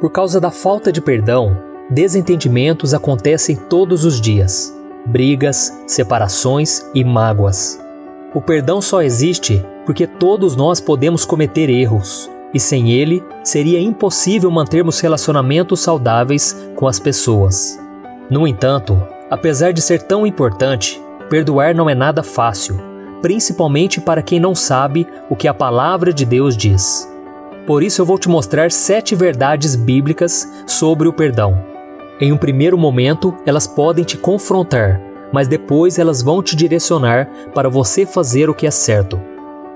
Por causa da falta de perdão, desentendimentos acontecem todos os dias. Brigas, separações e mágoas. O perdão só existe porque todos nós podemos cometer erros, e sem ele seria impossível mantermos relacionamentos saudáveis com as pessoas. No entanto, apesar de ser tão importante, perdoar não é nada fácil, principalmente para quem não sabe o que a palavra de Deus diz. Por isso eu vou te mostrar 7 verdades bíblicas sobre o perdão. Em um primeiro momento, elas podem te confrontar, mas depois elas vão te direcionar para você fazer o que é certo.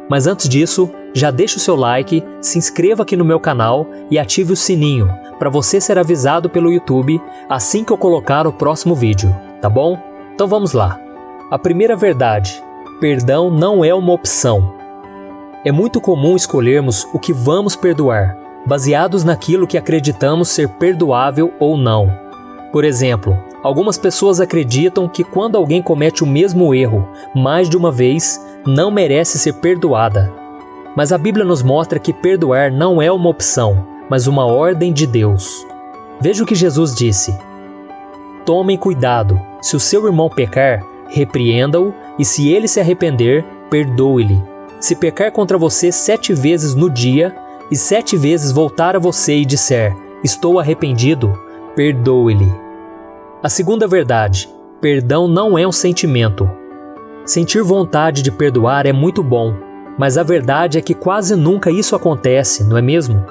Mas antes disso, já deixa o seu like, se inscreva aqui no meu canal e ative o sininho para você ser avisado pelo YouTube assim que eu colocar o próximo vídeo, tá bom? Então vamos lá. A primeira verdade: perdão não é uma opção. É muito comum escolhermos o que vamos perdoar, baseados naquilo que acreditamos ser perdoável ou não. Por exemplo, algumas pessoas acreditam que quando alguém comete o mesmo erro mais de uma vez, não merece ser perdoada. Mas a Bíblia nos mostra que perdoar não é uma opção, mas uma ordem de Deus. Veja o que Jesus disse: tomem cuidado, se o seu irmão pecar, repreenda-o, e se ele se arrepender, perdoe-lhe. Se pecar contra você 7 vezes no dia, e 7 vezes voltar a você e disser, estou arrependido, perdoe-lhe. A segunda verdade: perdão não é um sentimento. Sentir vontade de perdoar é muito bom, mas a verdade é que quase nunca isso acontece, não é mesmo?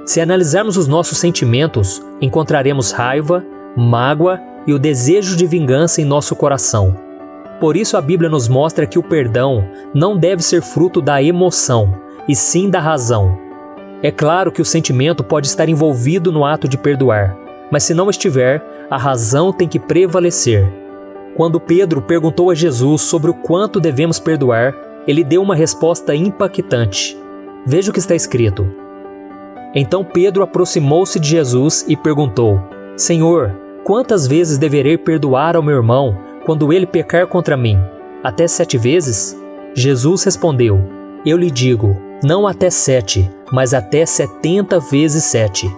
Se analisarmos os nossos sentimentos, encontraremos raiva, mágoa e o desejo de vingança em nosso coração. Por isso a Bíblia nos mostra que o perdão não deve ser fruto da emoção, e sim da razão. É claro que o sentimento pode estar envolvido no ato de perdoar, mas se não estiver, a razão tem que prevalecer. Quando Pedro perguntou a Jesus sobre o quanto devemos perdoar, ele deu uma resposta impactante. Veja o que está escrito. Então Pedro aproximou-se de Jesus e perguntou: Senhor, quantas vezes deverei perdoar ao meu irmão quando ele pecar contra mim? Até 7 vezes? Jesus respondeu: Eu lhe digo, não até 7, mas até 70 vezes 7.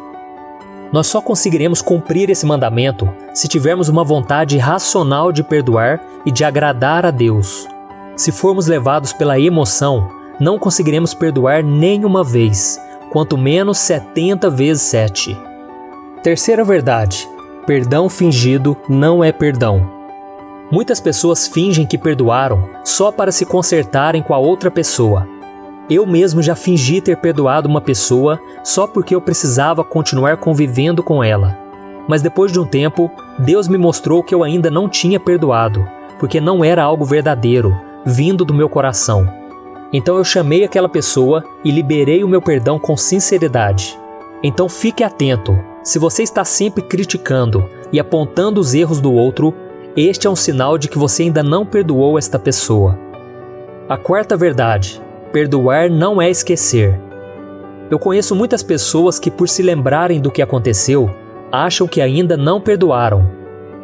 Nós só conseguiremos cumprir esse mandamento se tivermos uma vontade racional de perdoar e de agradar a Deus. Se formos levados pela emoção, não conseguiremos perdoar nenhuma vez, quanto menos 70 vezes 7. Terceira verdade: perdão fingido não é perdão. Muitas pessoas fingem que perdoaram só para se consertarem com a outra pessoa. Eu mesmo já fingi ter perdoado uma pessoa só porque eu precisava continuar convivendo com ela. Mas depois de um tempo, Deus me mostrou que eu ainda não tinha perdoado, porque não era algo verdadeiro, vindo do meu coração. Então eu chamei aquela pessoa e liberei o meu perdão com sinceridade. Então fique atento, se você está sempre criticando e apontando os erros do outro, este é um sinal de que você ainda não perdoou esta pessoa. A quarta verdade: perdoar não é esquecer. Eu conheço muitas pessoas que, por se lembrarem do que aconteceu, acham que ainda não perdoaram.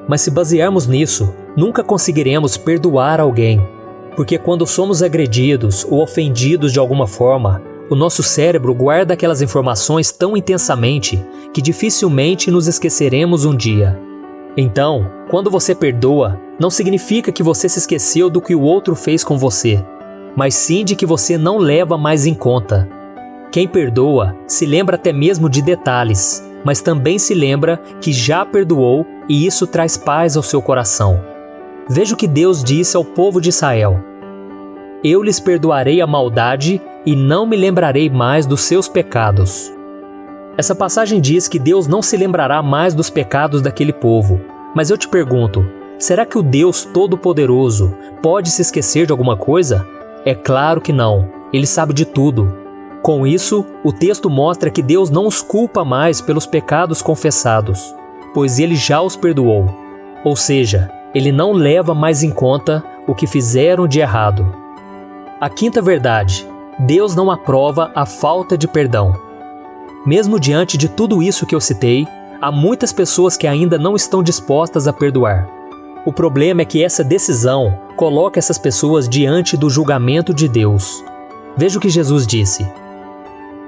Mas se basearmos nisso, nunca conseguiremos perdoar alguém. Porque quando somos agredidos ou ofendidos de alguma forma, o nosso cérebro guarda aquelas informações tão intensamente que dificilmente nos esqueceremos um dia. Então, quando você perdoa, não significa que você se esqueceu do que o outro fez com você, mas sim de que você não leva mais em conta. Quem perdoa se lembra até mesmo de detalhes, mas também se lembra que já perdoou e isso traz paz ao seu coração. Veja o que Deus disse ao povo de Israel: Eu lhes perdoarei a maldade e não me lembrarei mais dos seus pecados. Essa passagem diz que Deus não se lembrará mais dos pecados daquele povo. Mas eu te pergunto, será que o Deus Todo-Poderoso pode se esquecer de alguma coisa? É claro que não, Ele sabe de tudo. Com isso, o texto mostra que Deus não os culpa mais pelos pecados confessados, pois Ele já os perdoou. Ou seja, Ele não leva mais em conta o que fizeram de errado. A quinta verdade: Deus não aprova a falta de perdão. Mesmo diante de tudo isso que eu citei, há muitas pessoas que ainda não estão dispostas a perdoar. O problema é que essa decisão coloca essas pessoas diante do julgamento de Deus. Veja o que Jesus disse: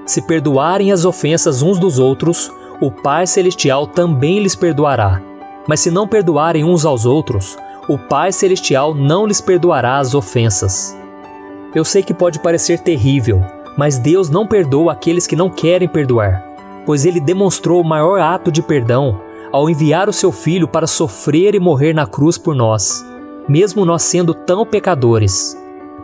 Se perdoarem as ofensas uns dos outros, o Pai Celestial também lhes perdoará. Mas se não perdoarem uns aos outros, o Pai Celestial não lhes perdoará as ofensas. Eu sei que pode parecer terrível, mas Deus não perdoa aqueles que não querem perdoar, pois Ele demonstrou o maior ato de perdão ao enviar o seu Filho para sofrer e morrer na cruz por nós, mesmo nós sendo tão pecadores.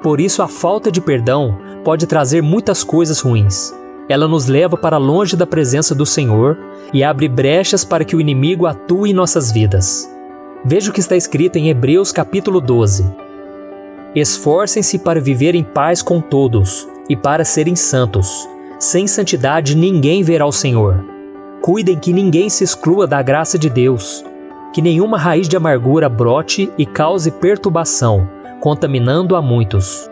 Por isso, a falta de perdão pode trazer muitas coisas ruins. Ela nos leva para longe da presença do Senhor e abre brechas para que o inimigo atue em nossas vidas. Veja o que está escrito em Hebreus capítulo 12. Esforcem-se para viver em paz com todos e para serem santos. Sem santidade ninguém verá o Senhor. Cuidem que ninguém se exclua da graça de Deus, que nenhuma raiz de amargura brote e cause perturbação, contaminando a muitos.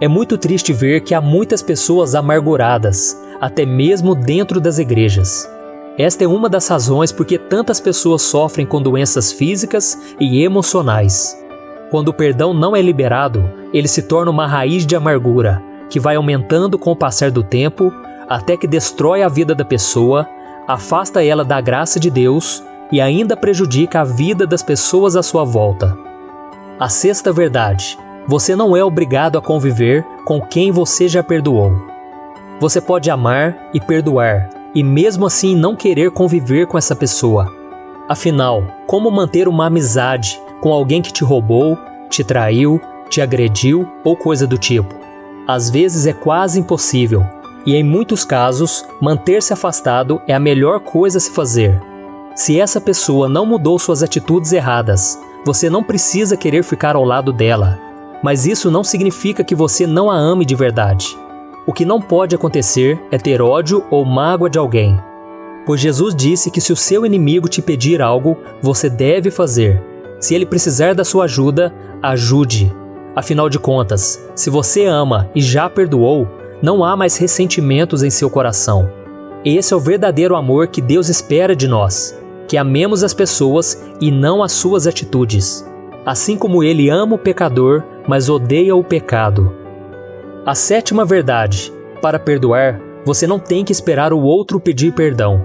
É muito triste ver que há muitas pessoas amarguradas, até mesmo dentro das igrejas. Esta é uma das razões por que tantas pessoas sofrem com doenças físicas e emocionais. Quando o perdão não é liberado, ele se torna uma raiz de amargura, que vai aumentando com o passar do tempo, até que destrói a vida da pessoa, afasta ela da graça de Deus e ainda prejudica a vida das pessoas à sua volta. A sexta verdade: você não é obrigado a conviver com quem você já perdoou. Você pode amar e perdoar, e mesmo assim não querer conviver com essa pessoa. Afinal, como manter uma amizade com alguém que te roubou, te traiu, te agrediu ou coisa do tipo? Às vezes é quase impossível, e em muitos casos, manter-se afastado é a melhor coisa a se fazer. Se essa pessoa não mudou suas atitudes erradas, você não precisa querer ficar ao lado dela, mas isso não significa que você não a ame de verdade. O que não pode acontecer é ter ódio ou mágoa de alguém. Pois Jesus disse que se o seu inimigo te pedir algo, você deve fazer. Se ele precisar da sua ajuda, ajude. Afinal de contas, se você ama e já perdoou, não há mais ressentimentos em seu coração. Esse é o verdadeiro amor que Deus espera de nós, que amemos as pessoas e não as suas atitudes. Assim como Ele ama o pecador, mas odeia o pecado. A sétima verdade: para perdoar, você não tem que esperar o outro pedir perdão.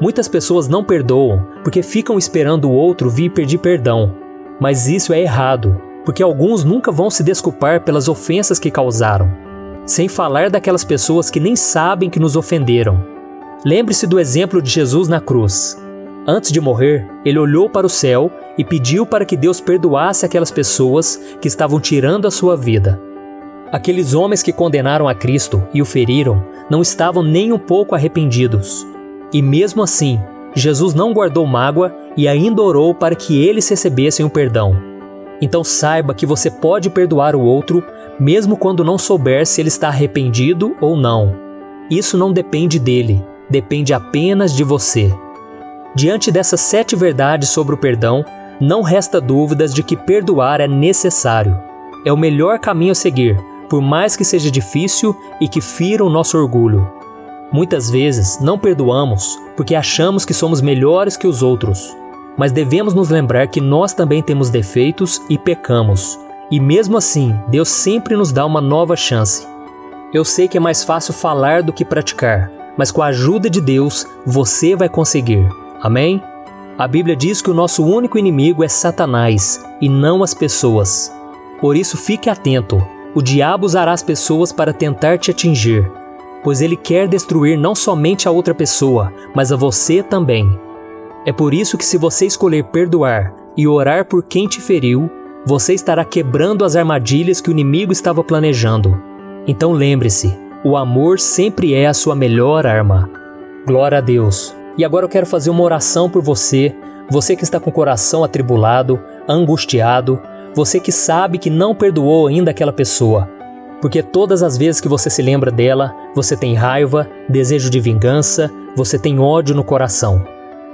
Muitas pessoas não perdoam porque ficam esperando o outro vir pedir perdão. Mas isso é errado, porque alguns nunca vão se desculpar pelas ofensas que causaram. Sem falar daquelas pessoas que nem sabem que nos ofenderam. Lembre-se do exemplo de Jesus na cruz. Antes de morrer, ele olhou para o céu e pediu para que Deus perdoasse aquelas pessoas que estavam tirando a sua vida. Aqueles homens que condenaram a Cristo e o feriram não estavam nem um pouco arrependidos. E mesmo assim, Jesus não guardou mágoa e ainda orou para que eles recebessem o perdão. Então saiba que você pode perdoar o outro, mesmo quando não souber se ele está arrependido ou não. Isso não depende dele, depende apenas de você. Diante dessas 7 verdades sobre o perdão, não resta dúvidas de que perdoar é necessário. É o melhor caminho a seguir, por mais que seja difícil e que fira o nosso orgulho. Muitas vezes não perdoamos porque achamos que somos melhores que os outros, mas devemos nos lembrar que nós também temos defeitos e pecamos, e mesmo assim, Deus sempre nos dá uma nova chance. Eu sei que é mais fácil falar do que praticar, mas com a ajuda de Deus, você vai conseguir. Amém? A Bíblia diz que o nosso único inimigo é Satanás e não as pessoas. Por isso fique atento, o diabo usará as pessoas para tentar te atingir, pois ele quer destruir não somente a outra pessoa, mas a você também. É por isso que se você escolher perdoar e orar por quem te feriu, você estará quebrando as armadilhas que o inimigo estava planejando. Então lembre-se, o amor sempre é a sua melhor arma. Glória a Deus! E agora eu quero fazer uma oração por você, você que está com o coração atribulado, angustiado, você que sabe que não perdoou ainda aquela pessoa. Porque todas as vezes que você se lembra dela, você tem raiva, desejo de vingança, você tem ódio no coração.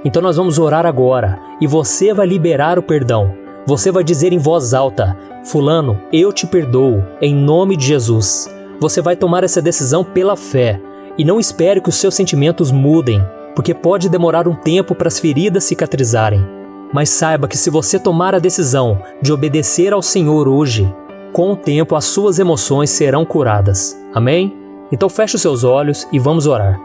Então nós vamos orar agora, e você vai liberar o perdão. Você vai dizer em voz alta: fulano, eu te perdoo, em nome de Jesus. Você vai tomar essa decisão pela fé, e não espere que os seus sentimentos mudem, porque pode demorar um tempo para as feridas cicatrizarem. Mas saiba que se você tomar a decisão de obedecer ao Senhor hoje, com o tempo as suas emoções serão curadas. Amém? Então feche os seus olhos e vamos orar.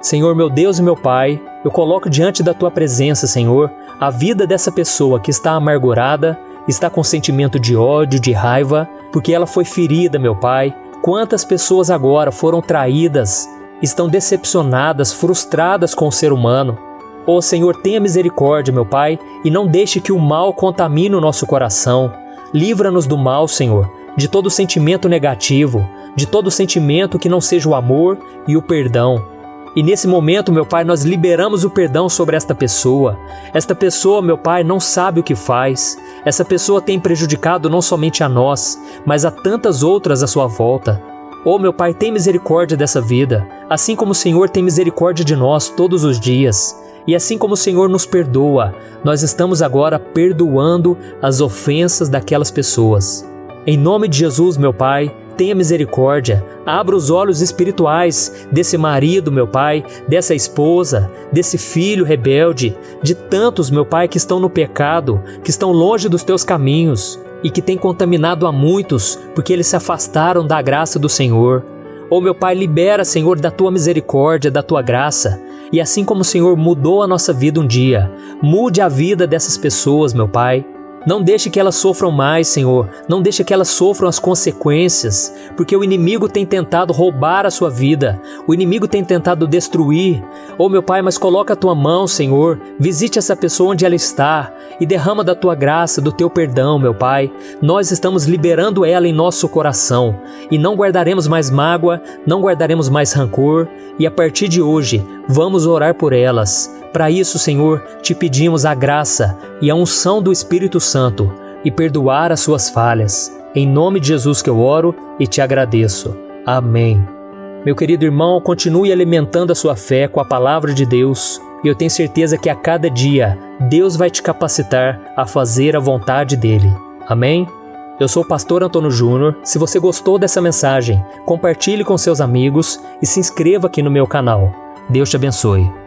Senhor, meu Deus e meu Pai, eu coloco diante da Tua presença, Senhor, a vida dessa pessoa que está amargurada, está com sentimento de ódio, de raiva, porque ela foi ferida, meu Pai. Quantas pessoas agora foram traídas, estão decepcionadas, frustradas com o ser humano. Ó Senhor, tenha misericórdia, meu Pai, e não deixe que o mal contamine o nosso coração. Livra-nos do mal, Senhor, de todo sentimento negativo, de todo sentimento que não seja o amor e o perdão. E nesse momento, meu Pai, nós liberamos o perdão sobre esta pessoa. Esta pessoa, meu Pai, não sabe o que faz. Essa pessoa tem prejudicado não somente a nós, mas a tantas outras à sua volta. Oh, meu Pai, tem misericórdia dessa vida, assim como o Senhor tem misericórdia de nós todos os dias. E assim como o Senhor nos perdoa, nós estamos agora perdoando as ofensas daquelas pessoas. Em nome de Jesus, meu Pai, tenha misericórdia, abra os olhos espirituais desse marido, meu Pai, dessa esposa, desse filho rebelde, de tantos, meu Pai, que estão no pecado, que estão longe dos teus caminhos e que têm contaminado a muitos porque eles se afastaram da graça do Senhor. Oh, meu Pai, libera, Senhor, da Tua misericórdia, da Tua graça. E assim como o Senhor mudou a nossa vida um dia, mude a vida dessas pessoas, meu Pai. Não deixe que elas sofram mais, Senhor. Não deixe que elas sofram as consequências, porque o inimigo tem tentado roubar a sua vida. O inimigo tem tentado destruir. Oh, meu Pai, mas coloca a Tua mão, Senhor. Visite essa pessoa onde ela está e derrama da Tua graça, do Teu perdão, meu Pai. Nós estamos liberando ela em nosso coração e não guardaremos mais mágoa, não guardaremos mais rancor e a partir de hoje vamos orar por elas. Para isso, Senhor, te pedimos a graça e a unção do Espírito Santo e perdoar as suas falhas. Em nome de Jesus que eu oro e te agradeço. Amém. Meu querido irmão, continue alimentando a sua fé com a palavra de Deus e eu tenho certeza que a cada dia Deus vai te capacitar a fazer a vontade dEle. Amém? Eu sou o pastor Antônio Júnior. Se você gostou dessa mensagem, compartilhe com seus amigos e se inscreva aqui no meu canal. Deus te abençoe.